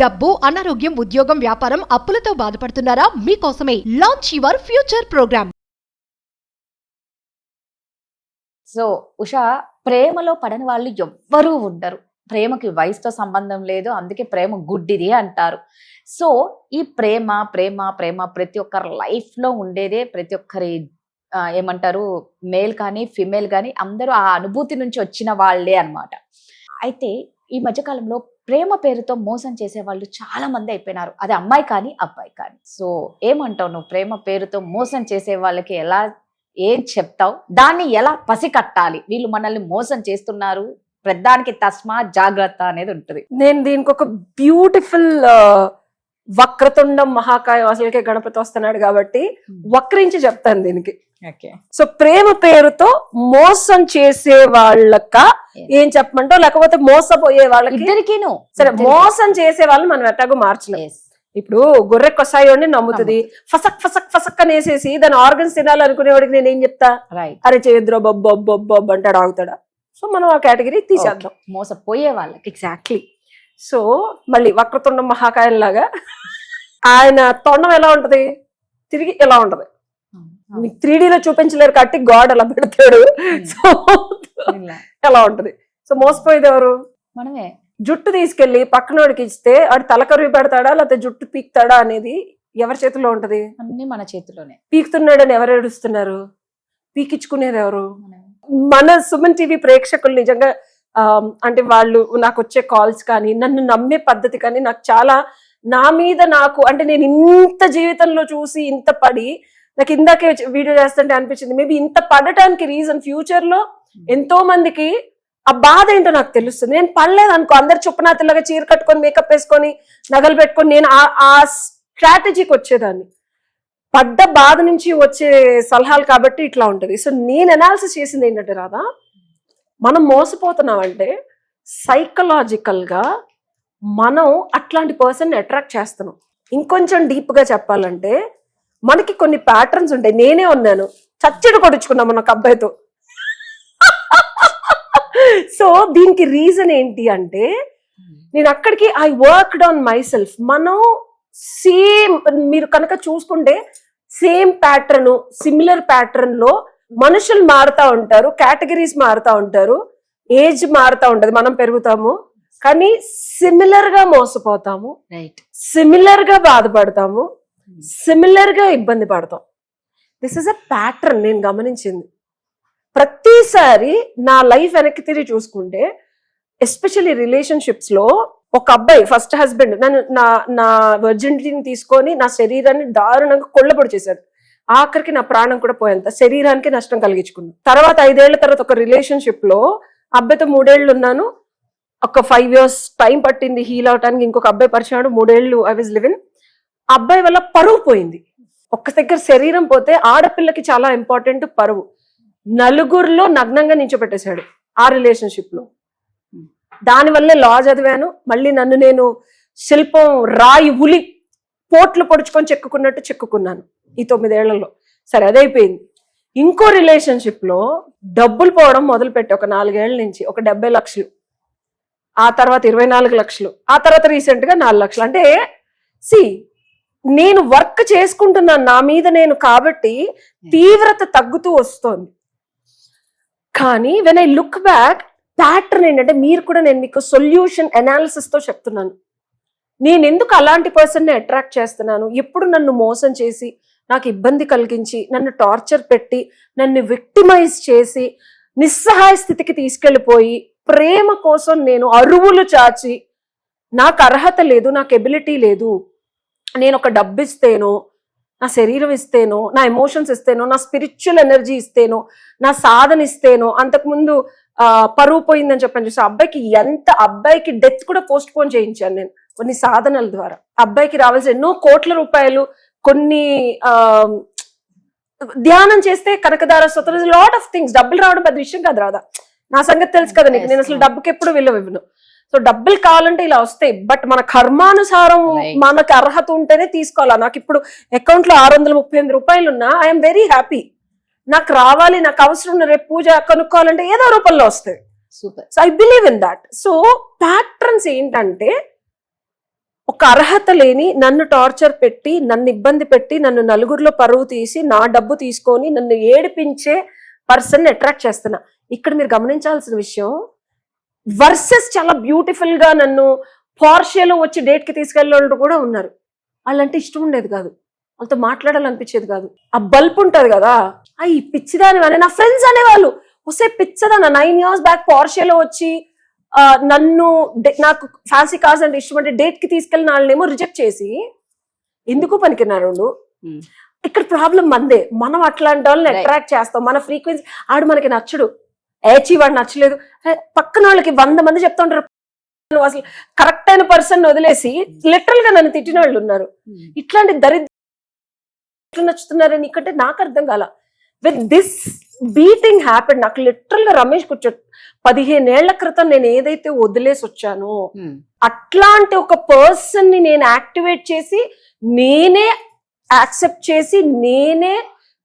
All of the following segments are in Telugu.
డబ్బు, అనారోగ్యం, ఉద్యోగం, వ్యాపారం, అప్పులతో బాధపడుతున్నారా? మీకోసమే launch your future program. So Usha, ప్రేమలో పడని వాళ్ళు ఎవ్వరూ ఉండరు. ప్రేమకి వయసుతో సంబంధం లేదు, అందుకే ప్రేమ గుడ్డిది అంటారు. సో ఈ ప్రేమ ప్రేమ ప్రేమ ప్రతి ఒక్కరి లైఫ్ లో ఉండేదే. ప్రతి ఒక్కరి ఏమంటారు, మేల్ కానీ ఫిమేల్ కానీ అందరూ ఆ అనుభూతి నుంచి వచ్చిన వాళ్ళే అన్నమాట. అయితే ఈ మధ్యకాలంలో ప్రేమ పేరుతో మోసం చేసే వాళ్ళు చాలా మంది అయిపోయినారు, అది అమ్మాయి కానీ అబ్బాయి కానీ. సో ఏమంటావు నువ్వు, ప్రేమ పేరుతో మోసం చేసే వాళ్ళకి ఏం చెప్తావు? దాన్ని ఎలా పసికట్టాలి? వీళ్ళు మనల్ని మోసం చేస్తున్నారు, ప్రధానికి తస్మా జాగ్రత్త అనేది ఉంటుంది. నేను దీనికి ఒక బ్యూటిఫుల్ వక్రతుండం మహాకాయం, అసలుకే గణపతి వస్తున్నాడు కాబట్టి వక్రించి చెప్తాను దీనికి. సో ప్రేమ పేరుతో మోసం చేసే వాళ్ళక ఏం చెప్పమంటావు, లేకపోతే మోసపోయే వాళ్ళకి ఇద్దరికీను. సరే, మోసం చేసే వాళ్ళని మనం ఎట్టాగో మార్చలేం. ఇప్పుడు గొర్రె కొసాయోని నమ్ముతుంది, ఫసక్ ఫసక్ ఫసక్ అనేసేసి దాని ఆర్గన్స్ తినాలనుకునేవాడికి నేను ఏం చెప్తా, అరే చేయద్దురా బొబ్బొబ్బొబ్బొబ్బ అంటాడు, ఆగుతాడా? సో మనం ఆ కేటగిరీ తీసేద్దాం, మోసపోయే వాళ్ళకి. ఎగ్జాక్ట్లీ. సో మళ్ళీ వక్రతుండం మహాకాయం లాగా ఆయన తొండం ఎలా ఉంటది, తిరిగి ఎలా ఉంటది, మీకు 3D లో చూపించలేరు కాబట్టి గాడ్ అలా పెడతాడు. సో ఎలా ఉంటది. సో మోసపోయేది ఎవరు? మనమే. జుట్టు తీసుకెళ్లి పక్కనోడికి ఇస్తే వాడు తలకరువి పెడతాడా లేకపోతే జుట్టు పీక్తాడా అనేది ఎవరి చేతిలో ఉంటది? అన్ని మన చేతిలోనే. పీకుతున్నాడని ఎవరు ఏడుస్తున్నారు, పీకించుకునేది ఎవరు? మన సుమన్ టీవీ ప్రేక్షకులు నిజంగా అంటే వాళ్ళు నాకు వచ్చే కాల్స్ కానీ నన్ను నమ్మే పద్ధతి కానీ నాకు చాలా, నా మీద నాకు అంటే నేను ఇంత జీవితంలో చూసి ఇంత పడి, నాకు ఇందాకే వీడియో చేస్తుంటే అనిపించింది మేబీ ఇంత పడటానికి రీజన్ ఫ్యూచర్ లో ఎంతో మందికి ఆ బాధ ఏంటో నాకు తెలుస్తుంది. నేను పడలేదు అనుకో, అందరు చుప్పనాతిలాగా చీర కట్టుకొని మేకప్ వేసుకొని నగలు పెట్టుకొని నేను ఆ స్ట్రాటజీకి వచ్చేదాన్ని. పడ్డ బాధ నుంచి వచ్చే సలహాలు కాబట్టి ఇట్లా ఉంటది. సో నేను అనాలిసిస్ చేసింది ఏంటంటే, రాదా, మనం మోసపోతున్నామంటే సైకలాజికల్ గా మనం అట్లాంటి పర్సన్ అట్రాక్ట్ చేస్తున్నాం. ఇంకొంచెం డీప్ గా చెప్పాలంటే మనకి కొన్ని ప్యాటర్న్స్ ఉంటాయి. నేనే ఉన్నాను, చచ్చడి కొడుచుకున్నాం మన ఒక అబ్బాయితో. సో దీనికి రీజన్ ఏంటి అంటే, నేను అక్కడికి I worked on my self. మనం సేమ్, మీరు కనుక చూసుకుంటే సేమ్ ప్యాటర్న్, సిమిలర్ ప్యాటర్న్ లో మనుషులు మారుతా ఉంటారు, కేటగిరీస్ మారుతా ఉంటారు, ఏజ్ మారుతా ఉంటది, మనం పెరుగుతాము, కానీ సిమిలర్ గా మోసపోతాము, సిమిలర్ గా బాధపడతాము, సిమిలర్ గా ఇబ్బంది పడతాం. దిస్ ఇస్ అ ప్యాటర్న్ నేను గమనించింది. ప్రతిసారి నా లైఫ్ వెనక్కి తిరిగి చూసుకుంటే, ఎస్పెషల్లీ రిలేషన్షిప్స్ లో ఒక అబ్బాయి ఫస్ట్ హస్బెండ్ నన్ను నా వర్జినిటీని తీసుకొని నా శరీరాన్ని దారుణంగా కొల్లబొడి చేశాడు. ఆఖరికి నా ప్రాణం కూడా పోయేంత శరీరానికి నష్టం కలిగించుకున్నాను. తర్వాత 5 ఏళ్ల తర్వాత ఒక రిలేషన్షిప్ లో అబ్బాయితో 3 ఏళ్ళు ఉన్నాను. ఒక 5 years టైం పట్టింది హీల్ అవటానికి. ఇంకొక అబ్బాయి పరిచయం, 3 ఏళ్ళు ఐ వాజ్ లివింగ్. అబ్బాయి వల్ల పరువు పోయింది. ఒక్క దగ్గర శరీరం పోతే ఆడపిల్లకి చాలా ఇంపార్టెంట్ పరువు. నలుగురిలో నగ్నంగా నించోబెట్టేశాడు ఆ రిలేషన్షిప్ లో. దానివల్లే లా చదివాను. మళ్ళీ నన్ను నేను శిల్పం, రాయి, ఉలి పోట్లు పొడుచుకొని చెక్కుకున్నట్టు చెక్కుకున్నాను ఈ 9 ఏళ్లలో. సరే, అదైపోయింది. ఇంకో రిలేషన్షిప్ లో డబ్బులు పోవడం మొదలుపెట్టి ఒక 4 ఏళ్ల నుంచి ఒక 70 లక్షలు, ఆ తర్వాత 24 లక్షలు, ఆ తర్వాత రీసెంట్ గా 4 లక్షలు. అంటే నేను వర్క్ చేసుకుంటున్నాను నా మీద నేను, కాబట్టి తీవ్రత తగ్గుతూ వస్తోంది. కానీ when I look back, pattern ఏంటంటే, మీరు కూడా, నేను మీకు సొల్యూషన్ అనాలిసిస్ తో చెప్తున్నాను. నేను ఎందుకు అలాంటి పర్సన్ ని అట్రాక్ట్ చేస్తున్నాను? ఎప్పుడు నన్ను మోసం చేసి, నాకు ఇబ్బంది కలిగించి, నన్ను టార్చర్ పెట్టి, నన్ను విక్టిమైజ్ చేసి, నిస్సహాయ స్థితికి తీసుకెళ్లిపోయి, ప్రేమ కోసం నేను అరువులు చాచి, నాకు అర్హత లేదు, నాకు ఎబిలిటీ లేదు, నేను ఒక డబ్బు ఇస్తేనో, నా శరీరం ఇస్తేనో, నా ఎమోషన్స్ ఇస్తేనో, నా స్పిరిచువల్ ఎనర్జీ ఇస్తేనో, నా సాధన ఇస్తేనో, అంతకుముందు పరువు పోయిందని చెప్పాను చూసి అబ్బాయికి డెత్ కూడా పోస్ట్ పోన్ చేయించాను నేను కొన్ని సాధనల ద్వారా. అబ్బాయికి రావాల్సిన ఎన్నో కోట్ల రూపాయలు, కొన్ని ధ్యానం చేస్తే కనకదార స్తోత్రం, లాట్ ఆఫ్ థింగ్స్. డబ్బులు రావడం పెద్ద విషయం కాదు, రాదా, నా సంగతి తెలుసు కదా నీకు. నేను అసలు డబ్బుకి ఎప్పుడు విలువ ఇవ్వను. సో డబ్బులు కావాలంటే ఇలా వస్తాయి, బట్ మన కర్మానుసారం మనకు అర్హత ఉంటేనే తీసుకోవాలా. నాకు ఇప్పుడు అకౌంట్ లో 638 రూపాయలు ఉన్నా ఐఎమ్ వెరీ హ్యాపీ. నాకు రావాలి, నాకు అవసరం ఉన్న, రేపు పూజ కనుక్కోవాలంటే ఏదో రూపంలో వస్తాయి. Super. So I believe in that. So patterns ఏంటంటే, ఒక అర్హత లేని నన్ను టార్చర్ పెట్టి, నన్ను ఇబ్బంది పెట్టి, నన్ను నలుగురిలో పరువు తీసి, నా డబ్బు తీసుకొని నన్ను ఏడిపించే పర్సన్ అట్రాక్ట్ చేస్తున్నా. ఇక్కడ మీరు గమనించాల్సిన విషయం, వర్సెస్ చాలా బ్యూటిఫుల్ గా నన్ను పోర్షియాలో వచ్చి డేట్ కి తీసుకెళ్ళే వాళ్ళు కూడా ఉన్నారు. వాళ్ళంటే ఇష్టం ఉండేది కాదు, వాళ్ళతో మాట్లాడాలనిపించేది కాదు. ఆ బల్బ్ ఉంటది కదా, ఈ పిచ్చిదాని అని నా ఫ్రెండ్స్ అనేవాళ్ళు. వస్తే పిచ్చదాన 9 years బ్యాక్ పోర్షియాలో వచ్చి నన్ను నాకు ఫ్యాన్సీ కార్స్ అంటే ఇష్టం అంటే డేట్ కి తీసుకెళ్ళిన వాళ్ళనేమో రిజెక్ట్ చేసి ఎందుకు పనికిన్నారు. ఇక్కడ ప్రాబ్లం మందే, మనం అట్లాంటి వాళ్ళని అట్రాక్ట్ చేస్తాం. మన ఫ్రీక్వెన్సీ ఆడు మనకి నచ్చడు, వాడు నచ్చలేదు, పక్కన వాళ్ళకి 100 మంది చెప్తా ఉంటారు. అసలు కరెక్ట్ అయిన పర్సన్ వదిలేసి లిటరల్ గా నన్ను తిట్టిన వాళ్ళు ఉన్నారు. ఇట్లాంటి దరిద్రం నచ్చుతున్నారని ఇక్కడే నాకు అర్థం కాల. With this beating happened. నాకు లిటరల్ గా రమేష్ కూర్చో 15 ఏళ్ల క్రితం నేను ఏదైతే వదిలేసి వచ్చానో అట్లాంటి ఒక పర్సన్ ని నేను యాక్టివేట్ చేసి, నేనే యాక్సెప్ట్ చేసి, నేనే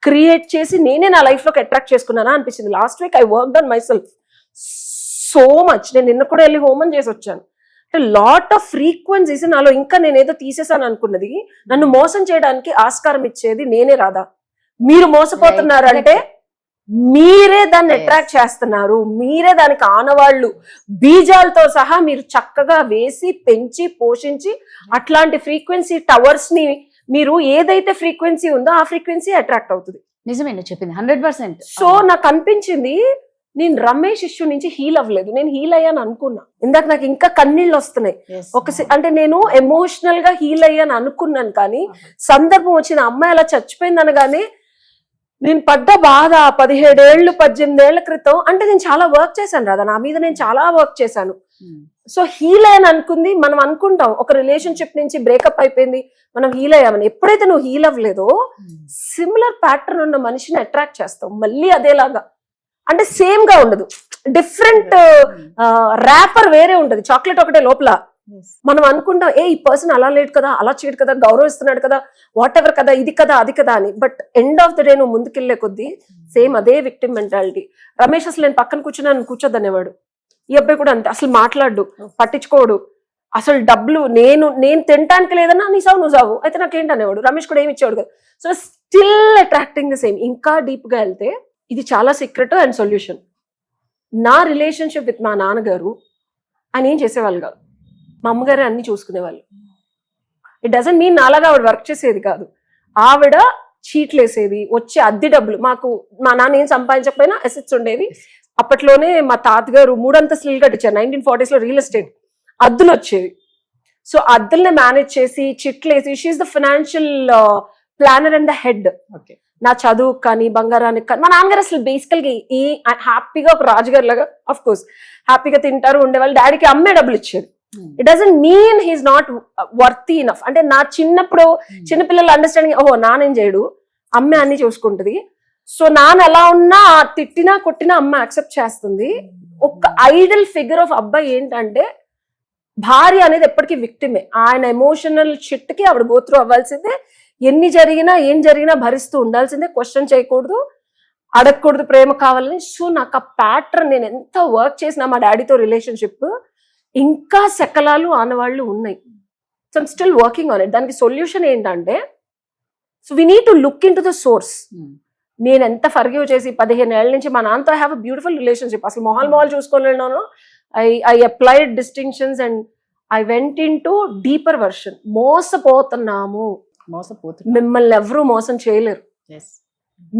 క్రియేట్ చేసి, నేనే నా లైఫ్ లోకి అట్రాక్ట్ చేసుకున్నానా అనిపించింది. Last week I work on my self so much. నేను నిన్న కూడా వెళ్ళి హోమం చేసి వచ్చాను. అంటే లాట్ ఆఫ్ ఫ్రీక్వెన్సీస్ నాలో ఇంకా నేను ఏదో తీసేసాను అనుకున్నది, నన్ను మోసం చేయడానికి ఆస్కారం ఇచ్చేది నేనే రాదా. మీరు మోసపోతున్నారంటే మీరే దాన్ని అట్రాక్ట్ చేస్తున్నారు, మీరే దానికి ఆనవాళ్ళు బీజాలతో సహా మీరు చక్కగా వేసి పెంచి పోషించి అట్లాంటి ఫ్రీక్వెన్సీ టవర్స్ ని మీరు ఏదైతే ఫ్రీక్వెన్సీ ఉందో ఆ ఫ్రీక్వెన్సీ అట్రాక్ట్ అవుతుంది. నిజమే నువ్వు చెప్పింది 100%. సో నాకు అనిపించింది నేను రమేష్ ఇష్యూ నుంచి హీల్ అవ్వలేదు, నేను హీల్ అయ్యాను అనుకున్నా. ఇందాక నాకు ఇంకా కన్నీళ్ళు వస్తున్నాయి. అంటే నేను ఎమోషనల్ గా హీల్ అయ్యాను అనుకున్నాను, కానీ సందర్భం వచ్చిన అమ్మాయి అలా చచ్చిపోయింది అనగానే నేను పడ్డ బాధ 17 ఏళ్ళు 18 ఏళ్ల క్రితం. అంటే నేను చాలా వర్క్ చేశాను రాదా, నా మీద నేను చాలా వర్క్ చేశాను. సో హీల్ అయ్యాను అనుకుంది. మనం అనుకుంటాం ఒక రిలేషన్షిప్ నుంచి బ్రేకప్ అయిపోయింది మనం హీల్ అయ్యామని. ఎప్పుడైతే నువ్వు హీల్ అవ్వలేదో సిమిలర్ ప్యాటర్న్ ఉన్న మనిషిని అట్రాక్ట్ చేస్తావు మళ్ళీ అదేలాగా. అంటే సేమ్ గా ఉండదు, డిఫరెంట్ ర్యాపర్ వేరే ఉంటది, చాక్లెట్ ఒకటే లోపల. మనం అనుకుంటాం ఈ పర్సన్ అలా లేడు కదా, అలా చేయడు కదా, గౌరవిస్తున్నాడు కదా, వాట్ ఎవర్ కదా, ఇది కదా అది కదా అని. But end of the day నువ్వు ముందుకెళ్లే కొద్దీ సేమ్ అదే విక్టిమ్ మెంటాలిటీ. రమేష్ అసలు నేను పక్కన కూర్చున్నాను కూర్చోద్దనేవాడు. ఈ అబ్బాయి కూడా అంతే, అసలు మాట్లాడు, పట్టించుకోడు. అసలు డబ్బులు నేను తినటానికి లేదన్నా నీ సావు నువ్వు సావు అయితే నాకేంటి అనేవాడు. రమేష్ కూడా ఏమి ఇచ్చేవాడు కదా. So still attracting the same. ఇంకా డీప్ గా వెళ్తే ఇది చాలా సీక్రెట్ అండ్ సొల్యూషన్. నా రిలేషన్షిప్ విత్ మా నాన్నగారు ఆయన ఏం చేసేవాళ్ళు కాదు, మా అమ్మగారే అన్ని చూసుకునేవాళ్ళు. ఇట్ డజంట్ మీన్ నాలాగా ఆవిడ వర్క్ చేసేది కాదు, ఆవిడ చీట్లు వేసేది. వచ్చే అద్దె డబ్బులు మాకు మా నాన్న ఏం సంపాదించకపోయినా అసెట్స్ ఉండేవి. అప్పట్లోనే మా తాతగారు 3 అంతస్తులు కట్టించారు 1940s లో, రియల్ ఎస్టేట్ అద్దులు వచ్చేవి. సో అద్దుల్ని మేనేజ్ చేసి చిట్లు వేసి she is the financial planner and the head. నా చదువు కానీ బంగారానికి కానీ. మా నాన్నగారు అసలు బేసికల్ గా ఈ హ్యాపీగా ఒక రాజుగారు లాగా ఆఫ్ కోర్స్ హ్యాపీగా తింటారు ఉండేవాళ్ళు. డాడీకి అమ్మే డబ్బులు ఇచ్చేది. It doesn't mean he's not worthy enough. అంటే నా చిన్నప్పుడు చిన్నపిల్లలు అండర్స్టాండింగ్, ఓహో నానేం చేయడు, అమ్మే అన్ని చూసుకుంటది. సో నాన్న ఎలా ఉన్నా తిట్టినా కొట్టినా అమ్మ యాక్సెప్ట్ చేస్తుంది. ఒక ఐడల్ ఫిగర్ ఆఫ్ అబ్బాయి ఏంటంటే భార్య అనేది ఎప్పటికీ విక్టిమే. ఆయన ఎమోషనల్ షిట్ కి ఆవిడ గోత్రు అవ్వాల్సిందే. ఎన్ని జరిగినా ఏం జరిగినా భరిస్తూ ఉండాల్సిందే. క్వశ్చన్ చేయకూడదు, అడగకూడదు ప్రేమ కావాలని. సో నాకు ఆ ప్యాటర్న్, నేను ఎంత వర్క్ చేసినా మా డాడీతో రిలేషన్షిప్ ఇంకా శకలాలు ఆనవాళ్ళు ఉన్నాయి. So I'm still working on it. దానికి సొల్యూషన్ ఏంటంటే, so we need to look into the source. నేను ఎంత ఫర్గివ్ చేసి 15 ఏళ్ల నుంచి మా నాన్నతో I have a beautiful relationship. అసలు మొహాలు చూసుకోలేను. I applied distinctions and I went into deeper version. మోసపోతున్నాము, మిమ్మల్ని ఎవరూ మోసం చేయలేరు.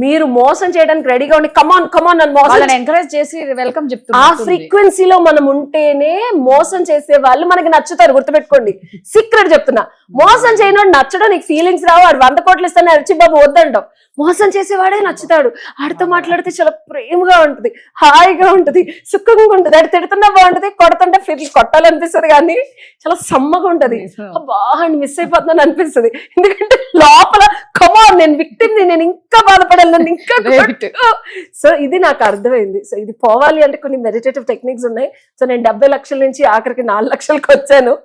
మీరు మోసం చేయడానికి రెడీగా ఉండి కమాన్ నన్ను మోసం ఎంకరేజ్ చేసి వెల్కమ్ చెప్తున్నారు. ఆ ఫ్రీక్వెన్సీలో మనం ఉంటేనే మోసం చేసే వాళ్ళు మనకి నచ్చుతారు. గుర్తుపెట్టుకోండి, సీక్రెట్ చెప్తున్నా. మోసం చేయను నచ్చడం, నీకు ఫీలింగ్స్ రావు. వాడు 100 కోట్లు ఇస్తానే అరిచి బాబు వద్దంటావు. మోసం చేసేవాడే నచ్చుతాడు. ఆడితో మాట్లాడితే చాలా ప్రేమగా ఉంటది, హాయిగా ఉంటది, సుఖంగా ఉంటది. ఆడు తిడుతున్నా బాగుంటది, కొడుతుంటే ఫిర్లు కొట్టాలనిపిస్తుంది, కానీ చాలా సమ్మగా ఉంటది. బాగా మిస్ అయిపోతున్నాను అనిపిస్తుంది. ఎందుకంటే లోపల కమాన్ నేను విక్టిమ్ని, నేను ఇంకా బాధపడాలి, నన్ను ఇంకా. సో ఇది నాకు అర్థమైంది. సో ఇది పోవాలి అంటే కొన్ని మెడిటేటివ్ టెక్నిక్స్ ఉన్నాయి. సో నేను 70 లక్షల నుంచి ఆఖరికి 4 లక్షలకు వచ్చాను.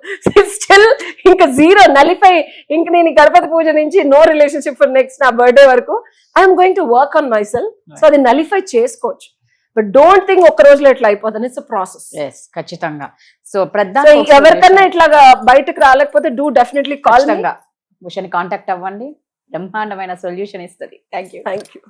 స్టిల్ ఇంకా 0 నలిఫై. ఇంక నేను గణపతి పూజ నుంచి నో రిలేషన్షిప్ ఫర్ నెక్స్ట్ నా బర్త్డే వరకు I'm going to work on my self. So అది నలిఫై చేసుకోవచ్చు. బట్ డోంట్ థింక్ ఒక్క రోజులో ఇట్లా అయిపోతుంది. It's process. ఎస్, ఖచ్చితంగా. సో ప్రధాన సో ఎవరికన్నా ఇట్లాగా బయటకు రాలేకపోతే డూ డెఫినెట్లీ కాల్. ఉషని కాంటాక్ట్ అవ్వండి, బ్రహ్మాండమైన సొల్యూషన్ ఇస్తుంది. Thank you.